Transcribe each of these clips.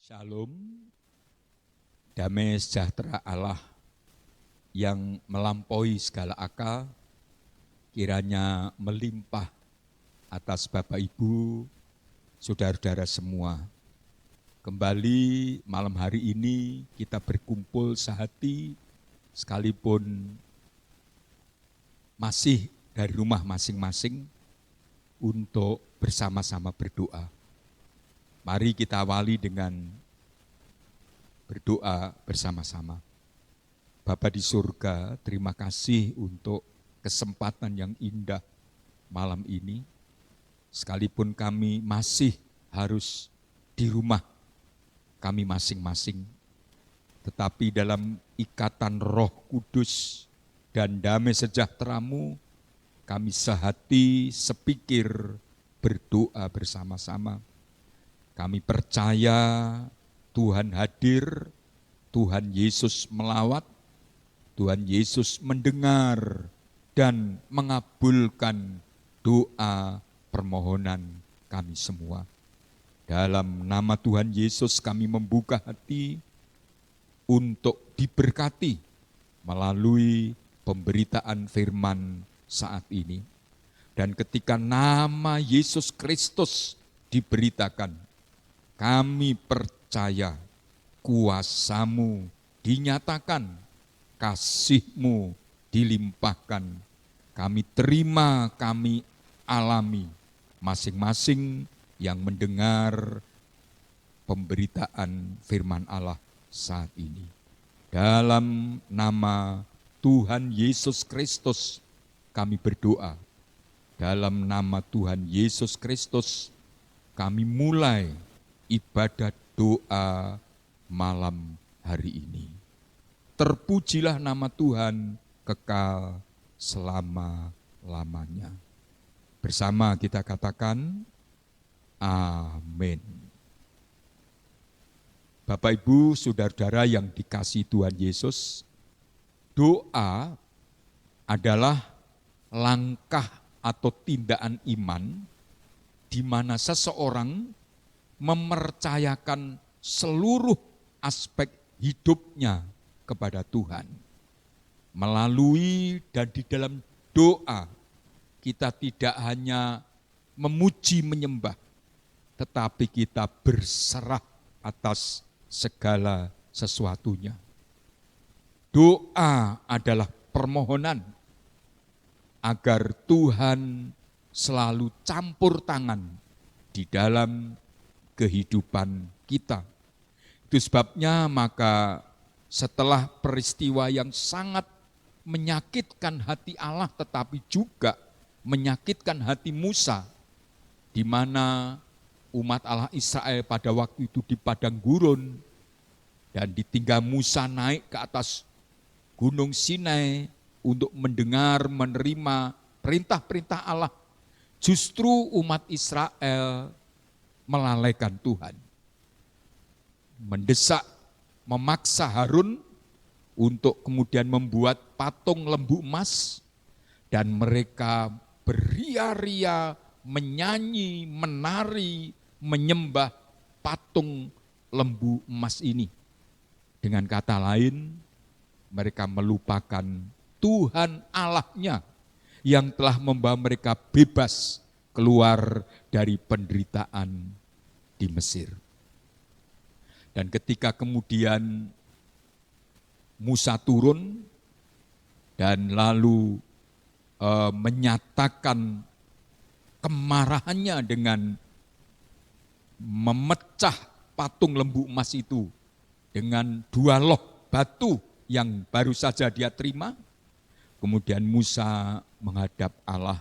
Shalom, damai sejahtera Allah yang melampaui segala akal, kiranya melimpah atas Bapak Ibu, saudara-saudara semua. Kembali malam hari ini kita berkumpul sehati, sekalipun masih dari rumah masing-masing untuk bersama-sama berdoa. Mari kita awali dengan berdoa bersama-sama. Bapa di surga, terima kasih untuk kesempatan yang indah malam ini. Sekalipun kami masih harus di rumah kami masing-masing, tetapi dalam ikatan Roh Kudus dan damai sejahtera-Mu, kami sehati, sepikir, berdoa bersama-sama. Kami percaya Tuhan hadir, Tuhan Yesus melawat, Tuhan Yesus mendengar dan mengabulkan doa permohonan kami semua. Dalam nama Tuhan Yesus kami membuka hati untuk diberkati melalui pemberitaan firman saat ini. Dan ketika nama Yesus Kristus diberitakan, kami percaya kuasa-Mu dinyatakan, kasih-Mu dilimpahkan. Kami terima, kami alami masing-masing yang mendengar pemberitaan firman Allah saat ini. Dalam nama Tuhan Yesus Kristus kami berdoa. Dalam nama Tuhan Yesus Kristus kami mulai ibadah doa malam hari ini. Terpujilah nama Tuhan kekal selama-lamanya. Bersama kita katakan, amin. Bapak Ibu, saudara-saudara yang dikasihi Tuhan Yesus, doa adalah langkah atau tindakan iman di mana seseorang mempercayakan seluruh aspek hidupnya kepada Tuhan. Melalui dan di dalam doa, kita tidak hanya memuji menyembah, tetapi kita berserah atas segala sesuatunya. Doa adalah permohonan agar Tuhan selalu campur tangan di dalam kehidupan kita. Itu sebabnya maka setelah peristiwa yang sangat menyakitkan hati Allah tetapi juga menyakitkan hati Musa, di mana umat Allah Israel pada waktu itu di padang gurun dan ditinggal Musa naik ke atas gunung Sinai untuk mendengar, menerima perintah-perintah Allah. Justru umat Israel melalaikan Tuhan. Mendesak, memaksa Harun untuk kemudian membuat patung lembu emas dan mereka beria-ria, menyanyi, menari, menyembah patung lembu emas ini. Dengan kata lain, mereka melupakan Tuhan Allahnya yang telah membawa mereka bebas keluar dari penderitaan di Mesir. Dan ketika kemudian Musa turun dan lalu menyatakan kemarahannya dengan memecah patung lembu emas itu dengan 2 loh batu yang baru saja dia terima, kemudian Musa menghadap Allah,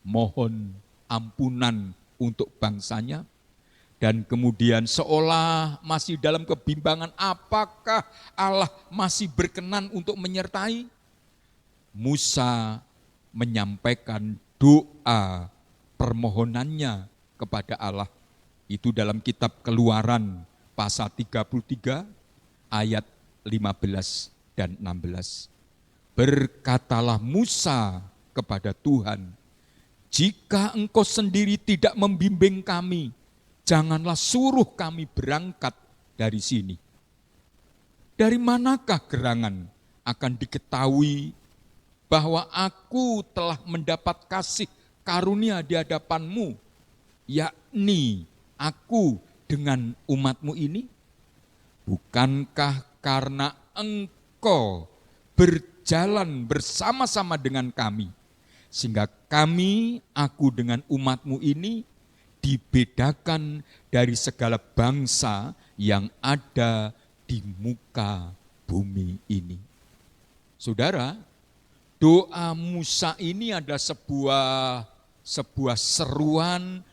mohon ampunan untuk bangsanya, dan kemudian seolah masih dalam kebimbangan apakah Allah masih berkenan untuk menyertai, Musa menyampaikan doa permohonannya kepada Allah. Itu dalam kitab Keluaran pasal 33 ayat 15 dan 16. Berkatalah Musa kepada Tuhan, jika Engkau sendiri tidak membimbing kami, janganlah suruh kami berangkat dari sini. Dari manakah gerangan akan diketahui bahwa aku telah mendapat kasih karunia di hadapanmu, yakni aku dengan umatmu ini? Bukankah karena engkau berjalan bersama-sama dengan kami, sehingga kami, aku dengan umatmu ini, dibedakan dari segala bangsa yang ada di muka bumi ini. Saudara, doa Musa ini adalah sebuah seruan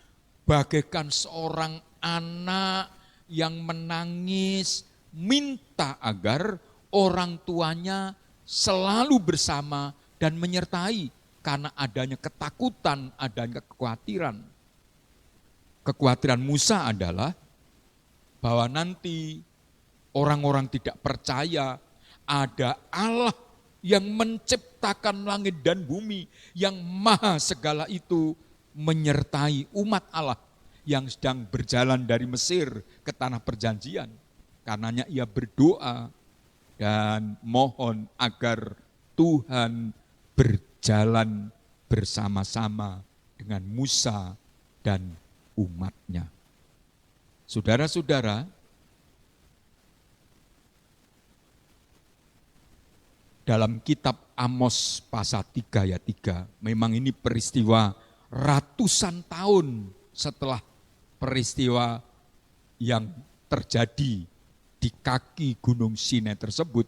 bagaikan seorang anak yang menangis, minta agar orang tuanya selalu bersama dan menyertai karena adanya ketakutan, adanya kekhawatiran. Kekhawatiran Musa adalah bahwa nanti orang-orang tidak percaya ada Allah yang menciptakan langit dan bumi, yang maha segala itu menyertai umat Allah yang sedang berjalan dari Mesir ke tanah perjanjian. Karenanya ia berdoa dan mohon agar Tuhan berjalan bersama-sama dengan Musa dan umatnya. Saudara-saudara, dalam kitab Amos pasal 3 ayat 3, memang ini peristiwa ratusan tahun setelah peristiwa yang terjadi di kaki Gunung Sinai tersebut.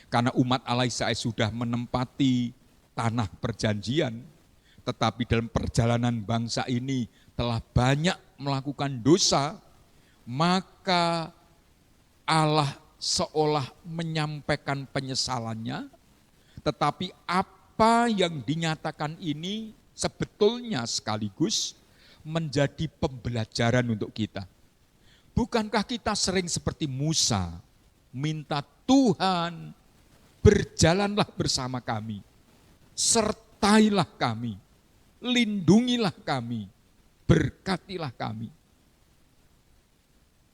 Karena umat Allah Israel sudah menempati tanah perjanjian, tetapi dalam perjalanan bangsa ini telah banyak melakukan dosa, maka Allah seolah menyampaikan penyesalannya, tetapi apa yang dinyatakan ini sebetulnya sekaligus menjadi pembelajaran untuk kita. Bukankah kita sering seperti Musa, minta Tuhan berjalanlah bersama kami, sertailah kami, lindungilah kami, berkatilah kami.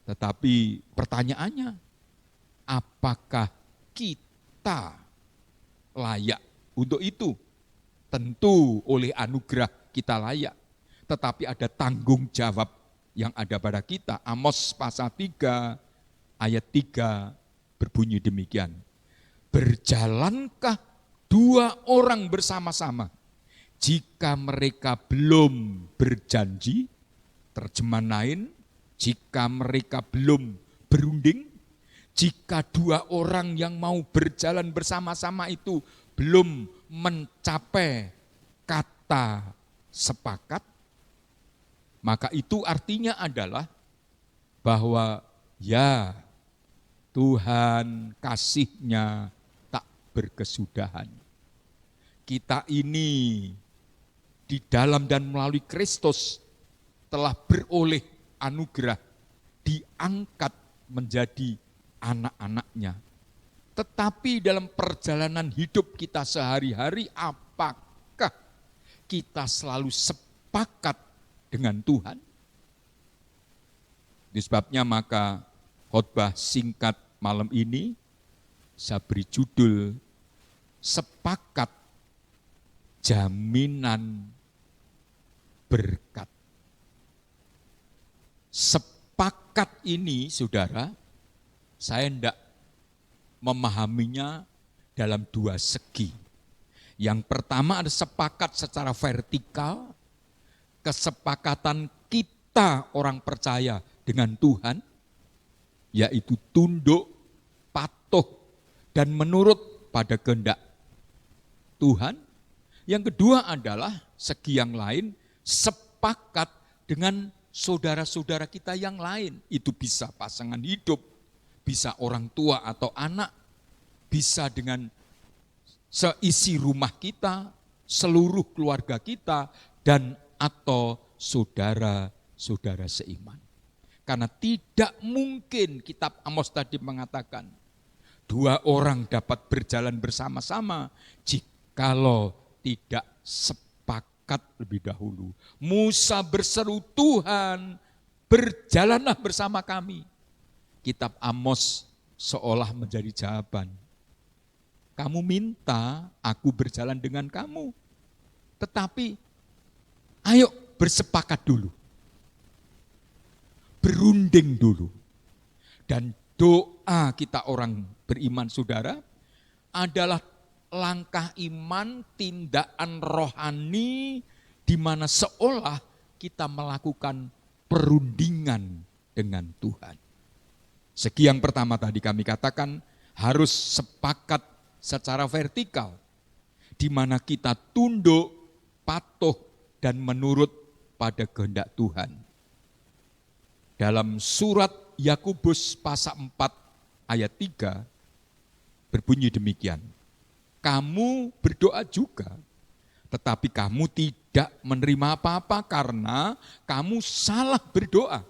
Tetapi pertanyaannya, apakah kita layak untuk itu? Tentu oleh anugerah kita layak, tetapi ada tanggung jawab yang ada pada kita. Amos pasal 3 ayat 3 berbunyi demikian. Berjalankah dua orang bersama-sama jika mereka belum berjanji? Terjemahan lain, jika mereka belum berunding, jika dua orang yang mau berjalan bersama-sama itu belum mencapai kata sepakat, maka itu artinya adalah bahwa ya Tuhan kasih-Nya tak berkesudahan. Kita ini di dalam dan melalui Kristus telah beroleh anugerah, diangkat menjadi anak-anak-Nya. Tetapi dalam perjalanan hidup kita sehari-hari, apakah kita selalu sepakat dengan Tuhan? Di sebabnya maka khotbah singkat malam ini saya beri judul Sepakat Jaminan Berkat. Sepakat ini, saudara, saya hendak memahaminya dalam dua segi. Yang pertama ada sepakat secara vertikal, kesepakatan kita orang percaya dengan Tuhan, yaitu tunduk, patuh, dan menurut pada kehendak Tuhan. Yang kedua adalah segi yang lain, sepakat dengan saudara-saudara kita yang lain. Itu bisa pasangan hidup, bisa orang tua atau anak, bisa dengan seisi rumah kita, seluruh keluarga kita, dan atau saudara-saudara seiman. Karena tidak mungkin kitab Amos tadi mengatakan, dua orang dapat berjalan bersama-sama jikalau tidak sepakat lebih dahulu. Musa berseru, Tuhan berjalanlah bersama kami. kitab Amos seolah menjadi jawaban. Kamu minta aku berjalan dengan kamu, tetapi ayo bersepakat dulu, berunding dulu. Dan doa kita orang beriman saudara adalah langkah iman, tindakan rohani di mana seolah kita melakukan perundingan dengan Tuhan. Segi yang pertama tadi kami katakan harus sepakat secara vertikal, di mana kita tunduk, patuh, dan menurut pada kehendak Tuhan. Dalam surat Yakobus pasal 4 ayat 3 berbunyi demikian. Kamu berdoa juga, tetapi kamu tidak menerima apa-apa karena kamu salah berdoa.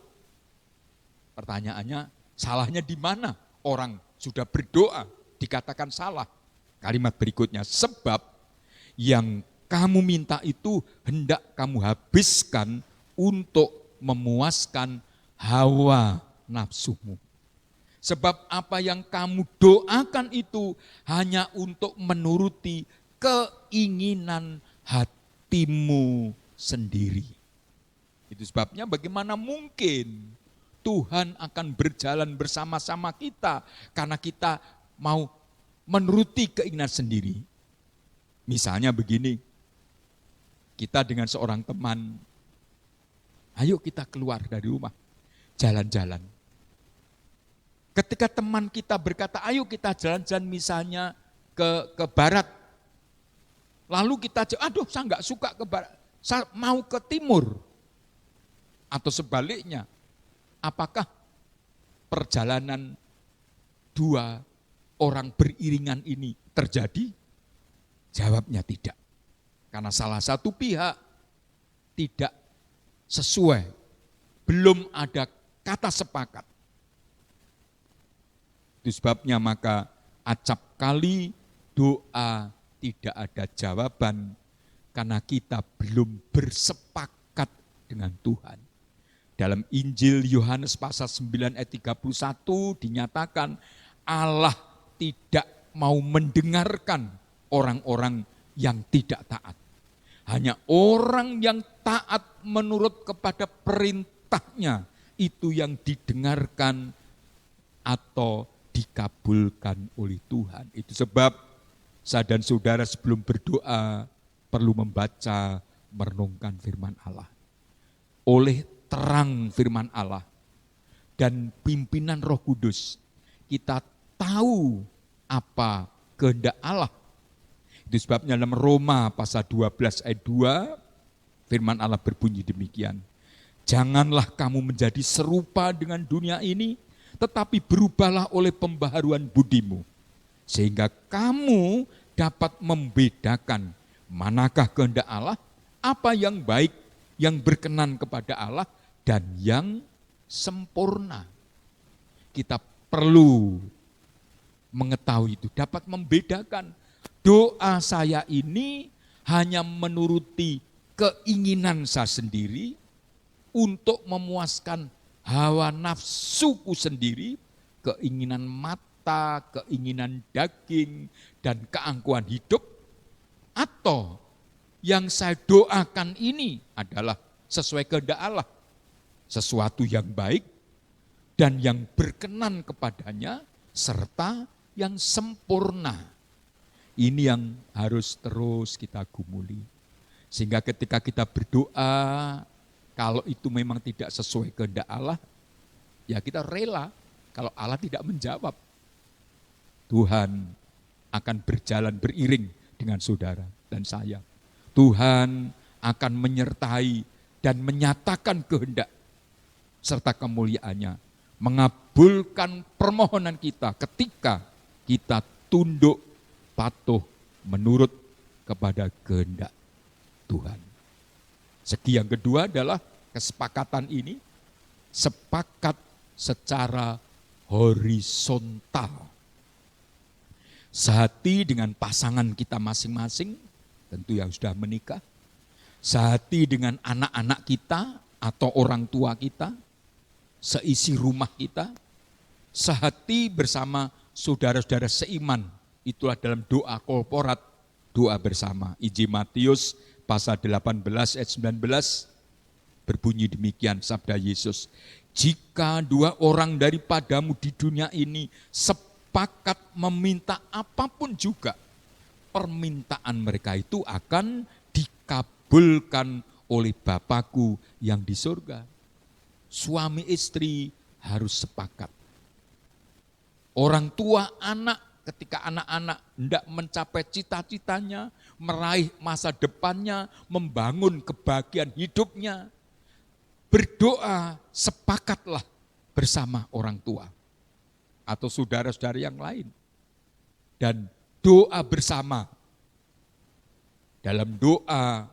Pertanyaannya, salahnya di mana? Orang sudah berdoa, dikatakan salah. Kalimat berikutnya, sebab yang kamu minta itu hendak kamu habiskan untuk memuaskan hawa nafsumu. Sebab apa yang kamu doakan itu hanya untuk menuruti keinginan hatimu sendiri. Itu sebabnya bagaimana mungkin Tuhan akan berjalan bersama-sama kita karena kita mau menuruti keinginan sendiri. Misalnya begini, kita dengan seorang teman, ayo kita keluar dari rumah, jalan-jalan. Ketika teman kita berkata, ayo kita jalan-jalan misalnya ke barat. Lalu kita, aduh saya enggak suka ke barat, saya mau ke timur. Atau sebaliknya, apakah perjalanan dua orang beriringan ini terjadi? Jawabnya tidak. Karena salah satu pihak tidak sesuai, belum ada kata sepakat. Itu sebabnya maka acap kali doa tidak ada jawaban karena kita belum bersepakat dengan Tuhan. Dalam Injil Yohanes pasal 9 ayat 31 dinyatakan Allah tidak mau mendengarkan orang-orang yang tidak taat. Hanya orang yang taat menurut kepada perintahnya itu yang didengarkan atau dikabulkan oleh Tuhan. Itu sebab saya dan saudara sebelum berdoa perlu membaca, merenungkan firman Allah. Oleh terang firman Allah dan pimpinan Roh Kudus, kita tahu apa kehendak Allah. Itu sebabnya dalam Roma pasal 12 ayat 2, firman Allah berbunyi demikian. Janganlah kamu menjadi serupa dengan dunia ini, tetapi berubahlah oleh pembaharuan budimu, sehingga kamu dapat membedakan manakah kehendak Allah, apa yang baik, yang berkenan kepada Allah, dan yang sempurna. Kita perlu mengetahui itu, dapat membedakan doa saya ini hanya menuruti keinginan saya sendiri untuk memuaskan hawa nafsuku sendiri, keinginan mata, keinginan daging, dan keangkuhan hidup, atau yang saya doakan ini adalah sesuai kehendak Allah, sesuatu yang baik dan yang berkenan kepadanya, serta yang sempurna. Ini yang harus terus kita gumuli. Sehingga ketika kita berdoa, kalau itu memang tidak sesuai kehendak Allah, ya kita rela kalau Allah tidak menjawab. Tuhan akan berjalan beriring dengan saudara dan saya. Tuhan akan menyertai dan menyatakan kehendak serta kemuliaannya, mengabulkan permohonan kita ketika kita tunduk, patuh, menurut kepada kehendak Tuhan. Segi yang kedua adalah kesepakatan ini sepakat secara horizontal. Sehati dengan pasangan kita masing-masing, tentu yang sudah menikah. Sehati dengan anak-anak kita atau orang tua kita, seisi rumah kita. sehati bersama saudara-saudara seiman. Itulah dalam doa korporat, doa bersama. Injil Matius pasal 18 ayat 19 berbunyi demikian sabda Yesus. Jika dua orang daripadamu di dunia ini sepakat meminta apapun juga, permintaan mereka itu akan dikabulkan oleh Bapakku yang di surga. Suami istri harus sepakat. Orang tua anak, ketika anak-anak hendak mencapai cita-citanya, meraih masa depannya, membangun kebahagiaan hidupnya, berdoa sepakatlah bersama orang tua atau saudara-saudara yang lain. Dan doa bersama. Dalam doa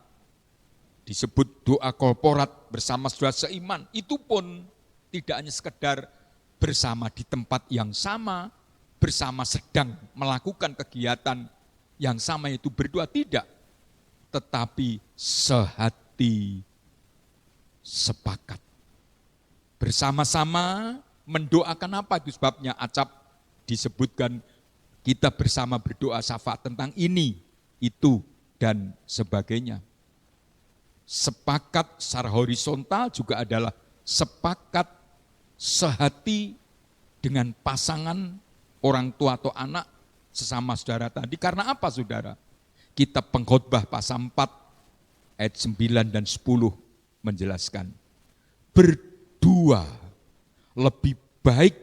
disebut doa korporat bersama saudara seiman. Itu pun tidak hanya sekedar bersama di tempat yang sama, bersama sedang melakukan kegiatan yang sama itu berdoa, tidak. Tetapi sehati sepakat. Bersama-sama mendoakan apa itu sebabnya acap disebutkan kita bersama berdoa syafaat tentang ini, itu, dan sebagainya. Sepakat secara horizontal juga adalah sepakat sehati dengan pasangan orang tua atau anak sesama saudara tadi. Karena apa saudara? Kitab Pengkhotbah pasal 4 ayat 9 dan 10 menjelaskan. Berdua lebih baik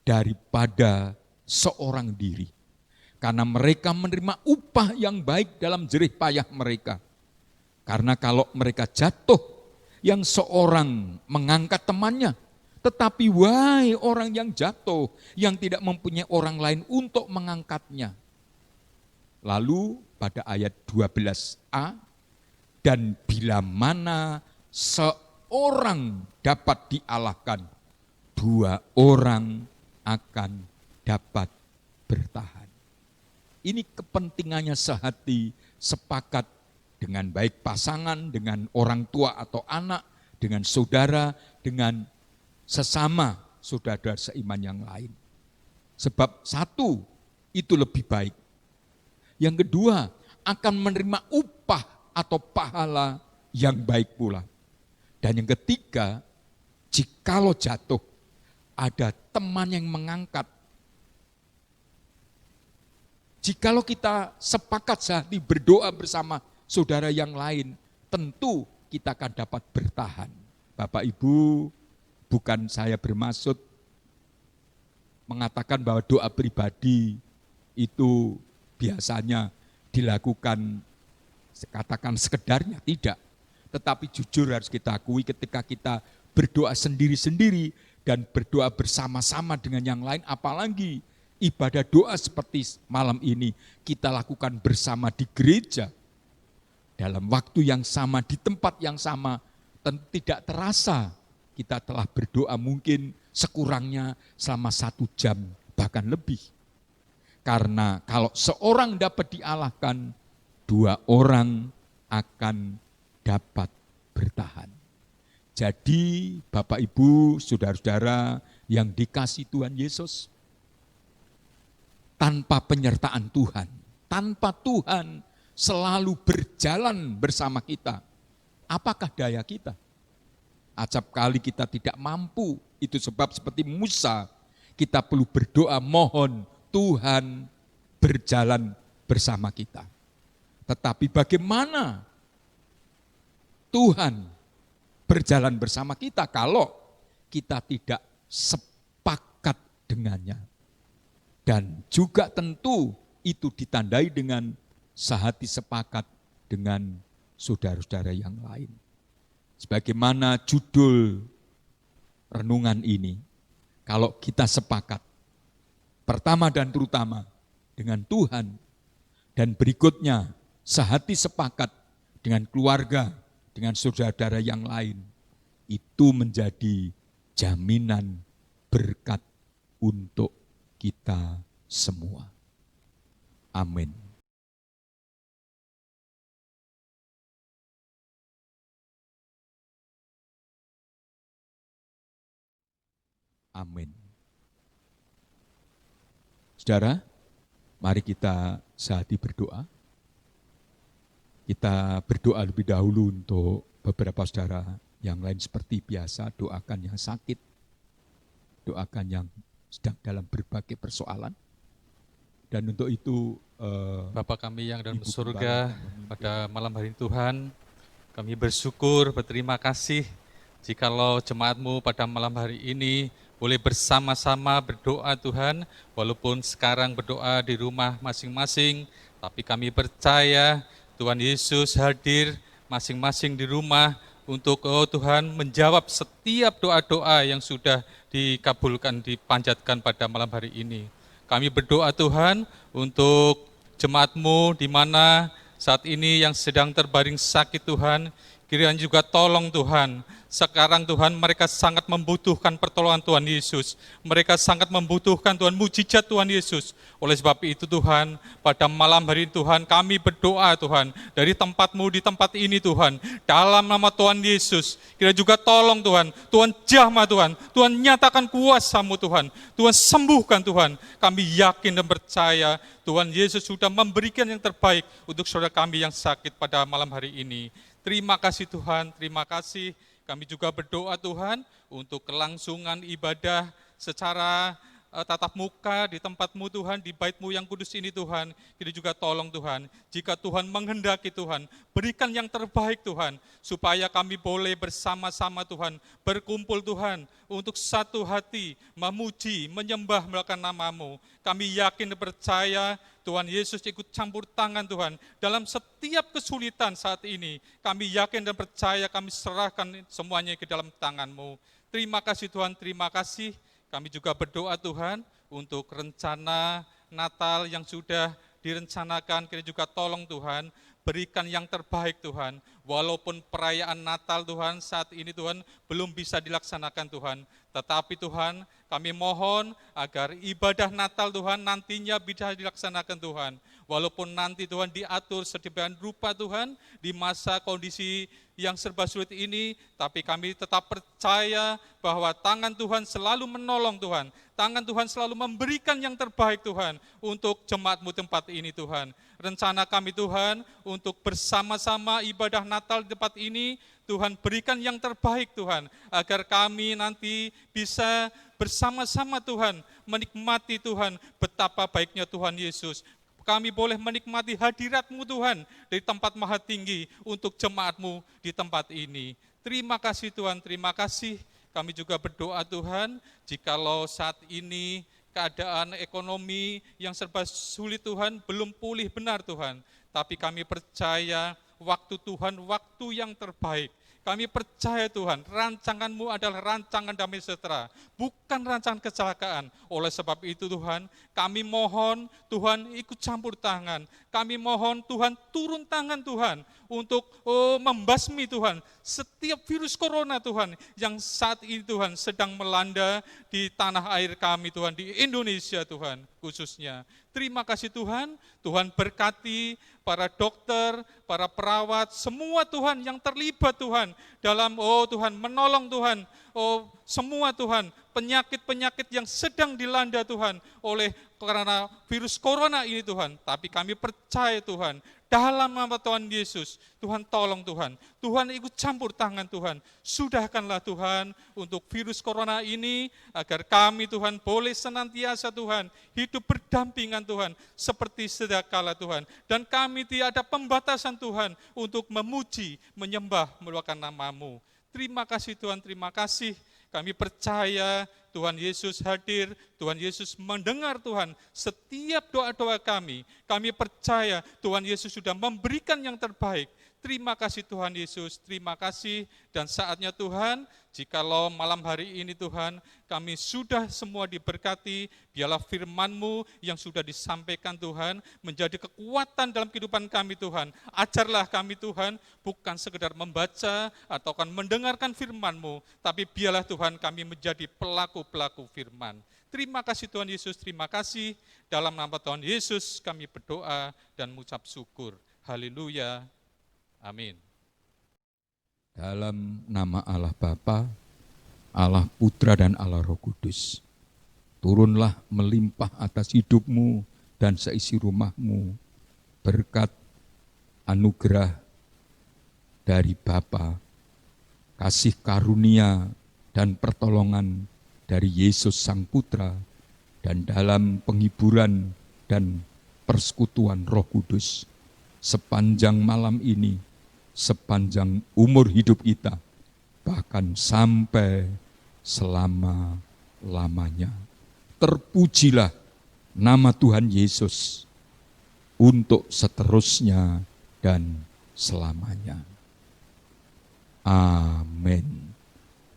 daripada seorang diri. Karena mereka menerima upah yang baik dalam jerih payah mereka. Karena kalau mereka jatuh, yang seorang mengangkat temannya. Tetapi wahai orang yang jatuh, yang tidak mempunyai orang lain untuk mengangkatnya. Lalu pada ayat 12a, dan bila mana seorang dapat dialahkan, dua orang akan dapat bertahan. Ini kepentingannya sehati, sepakat dengan baik pasangan, dengan orang tua atau anak, dengan saudara, dengan sesama saudara seiman yang lain. Sebab satu, itu lebih baik. Yang kedua, akan menerima upah atau pahala yang baik pula. Dan yang ketiga, jikalau jatuh, ada teman yang mengangkat. Jikalau kita sepakat sehati berdoa bersama saudara yang lain, tentu kita akan dapat bertahan. Bapak Ibu, bukan saya bermaksud mengatakan bahwa doa pribadi itu biasanya dilakukan, katakan sekedarnya, tidak. Tetapi jujur harus kita akui ketika kita berdoa sendiri-sendiri dan berdoa bersama-sama dengan yang lain, apalagi ibadah doa seperti malam ini kita lakukan bersama di gereja, dalam waktu yang sama, di tempat yang sama, tentu tidak terasa kita telah berdoa mungkin sekurangnya selama 1 jam, bahkan lebih. Karena kalau seorang dapat dialahkan, dua orang akan dapat bertahan. Jadi Bapak Ibu, saudara-saudara yang dikasihi Tuhan Yesus, tanpa penyertaan Tuhan, tanpa Tuhan selalu berjalan bersama kita, apakah daya kita? Acap kali kita tidak mampu, itu sebab seperti Musa, kita perlu berdoa mohon Tuhan berjalan bersama kita. Tetapi bagaimana Tuhan berjalan bersama kita kalau kita tidak sepakat dengannya? Dan juga tentu itu ditandai dengan sehati sepakat dengan saudara-saudara yang lain. Sebagaimana judul renungan ini, kalau kita sepakat, pertama dan terutama dengan Tuhan, dan berikutnya sehati sepakat dengan keluarga, dengan saudara-saudara yang lain, itu menjadi jaminan berkat untuk kita semua. Amin. Amin. Saudara, mari kita sehati berdoa. Kita berdoa lebih dahulu untuk beberapa saudara yang lain seperti biasa, doakan yang sakit, doakan yang sedang dalam berbagai persoalan. Dan untuk itu Bapa kami yang dalam Ibu surga, Gembala akan memimpin. pada malam hari ini Tuhan, kami bersyukur, berterima kasih jikalau jemaat-Mu pada malam hari ini boleh bersama-sama berdoa Tuhan, walaupun sekarang berdoa di rumah masing-masing, tapi kami percaya Tuhan Yesus hadir masing-masing di rumah untuk Tuhan menjawab setiap doa-doa yang sudah dikabulkan, dipanjatkan pada malam hari ini. Kami berdoa Tuhan untuk jemaat-Mu di mana saat ini yang sedang terbaring sakit Tuhan, kiranya juga tolong Tuhan. Sekarang Tuhan mereka sangat membutuhkan pertolongan Tuhan Yesus. Mereka sangat membutuhkan Tuhan mujizat Tuhan Yesus. Oleh sebab itu Tuhan, pada malam hari ini Tuhan kami berdoa Tuhan, dari tempat-Mu di tempat ini Tuhan, dalam nama Tuhan Yesus, kiranya juga tolong Tuhan, Tuhan jamah Tuhan, Tuhan nyatakan kuasa-Mu Tuhan, Tuhan sembuhkan Tuhan. Kami yakin dan percaya Tuhan Yesus sudah memberikan yang terbaik untuk saudara kami yang sakit pada malam hari ini. Terima kasih Tuhan, terima kasih. Kami juga berdoa Tuhan untuk kelangsungan ibadah secara tatap muka di tempat-Mu Tuhan, di bait-Mu yang kudus ini Tuhan. Kita juga tolong Tuhan, jika Tuhan menghendaki Tuhan, berikan yang terbaik Tuhan, supaya kami boleh bersama-sama Tuhan, berkumpul Tuhan, untuk satu hati, memuji, menyembah melakukan nama-Mu. Kami yakin dan percaya Tuhan Yesus ikut campur tangan Tuhan dalam setiap kesulitan saat ini. Kami yakin dan percaya, kami serahkan semuanya ke dalam tangan-Mu. Terima kasih Tuhan, terima kasih. Kami juga berdoa Tuhan untuk rencana Natal yang sudah direncanakan, kita juga tolong Tuhan, berikan yang terbaik Tuhan. Walaupun perayaan Natal Tuhan saat ini Tuhan belum bisa dilaksanakan Tuhan, tetapi Tuhan kami mohon agar ibadah Natal Tuhan nantinya bisa dilaksanakan Tuhan. Walaupun nanti Tuhan diatur sedemikian rupa Tuhan di masa kondisi yang serba sulit ini, tapi kami tetap percaya bahwa tangan Tuhan selalu menolong Tuhan. Tangan Tuhan selalu memberikan yang terbaik Tuhan untuk jemaat-Mu tempat ini Tuhan. Rencana kami Tuhan untuk bersama-sama ibadah Natal di tempat ini, Tuhan berikan yang terbaik Tuhan, agar kami nanti bisa bersama-sama Tuhan menikmati Tuhan betapa baiknya Tuhan Yesus. Kami boleh menikmati hadirat-Mu Tuhan dari tempat maha tinggi untuk jemaat-Mu di tempat ini. Terima kasih Tuhan, terima kasih. Kami juga berdoa Tuhan, jikalau saat ini keadaan ekonomi yang serba sulit Tuhan, belum pulih benar Tuhan. Tapi kami percaya waktu Tuhan, waktu yang terbaik. Kami percaya Tuhan, rancangan-Mu adalah rancangan damai sejahtera, bukan rancangan kecelakaan. Oleh sebab itu Tuhan, kami mohon Tuhan ikut campur tangan. Kami mohon Tuhan turun tangan Tuhan untuk membasmi Tuhan setiap virus corona Tuhan yang saat ini Tuhan sedang melanda di tanah air kami Tuhan, di Indonesia Tuhan khususnya. Terima kasih Tuhan, Tuhan berkati para dokter, para perawat, semua Tuhan yang terlibat Tuhan dalam Tuhan menolong Tuhan, semua Tuhan penyakit-penyakit yang sedang dilanda Tuhan oleh karena virus corona ini Tuhan. Tapi kami percaya Tuhan, dalam nama Tuhan Yesus, Tuhan tolong Tuhan. Tuhan ikut campur tangan Tuhan. Sudahkanlah Tuhan untuk virus corona ini, agar kami Tuhan boleh senantiasa Tuhan hidup berdampingan Tuhan, seperti sedia kala Tuhan. Dan kami tidak ada pembatasan Tuhan untuk memuji, menyembah, meluahkan nama-Mu. Terima kasih Tuhan, terima kasih. Kami percaya Tuhan Yesus hadir, Tuhan Yesus mendengar Tuhan setiap doa-doa kami. Kami percaya Tuhan Yesus sudah memberikan yang terbaik. Terima kasih Tuhan Yesus, terima kasih. Dan saatnya Tuhan, jikalau malam hari ini Tuhan, kami sudah semua diberkati, biarlah firman-Mu yang sudah disampaikan Tuhan, menjadi kekuatan dalam kehidupan kami Tuhan. Ajarlah kami Tuhan, bukan sekedar membaca atau mendengarkan firman-Mu, tapi biarlah Tuhan kami menjadi pelaku-pelaku firman. Terima kasih Tuhan Yesus, terima kasih. Dalam nama Tuhan Yesus kami berdoa dan mengucap syukur. Haleluya. Amin. Dalam nama Allah Bapa, Allah Putra dan Allah Roh Kudus. turunlah melimpah atas hidupmu dan seisi rumahmu berkat anugerah dari Bapa, kasih karunia dan pertolongan dari Yesus Sang Putra, dan dalam penghiburan dan persekutuan Roh Kudus sepanjang malam ini, sepanjang umur hidup kita, bahkan sampai selama-lamanya. Terpujilah nama Tuhan Yesus untuk seterusnya dan selamanya. Amin.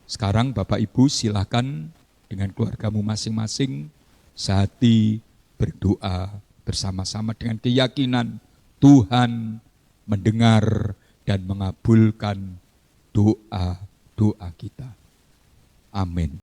Sekarang Bapak Ibu silakan dengan keluargamu masing-masing sehati berdoa bersama-sama dengan keyakinan Tuhan mendengar dan mengabulkan doa-doa kita. Amin.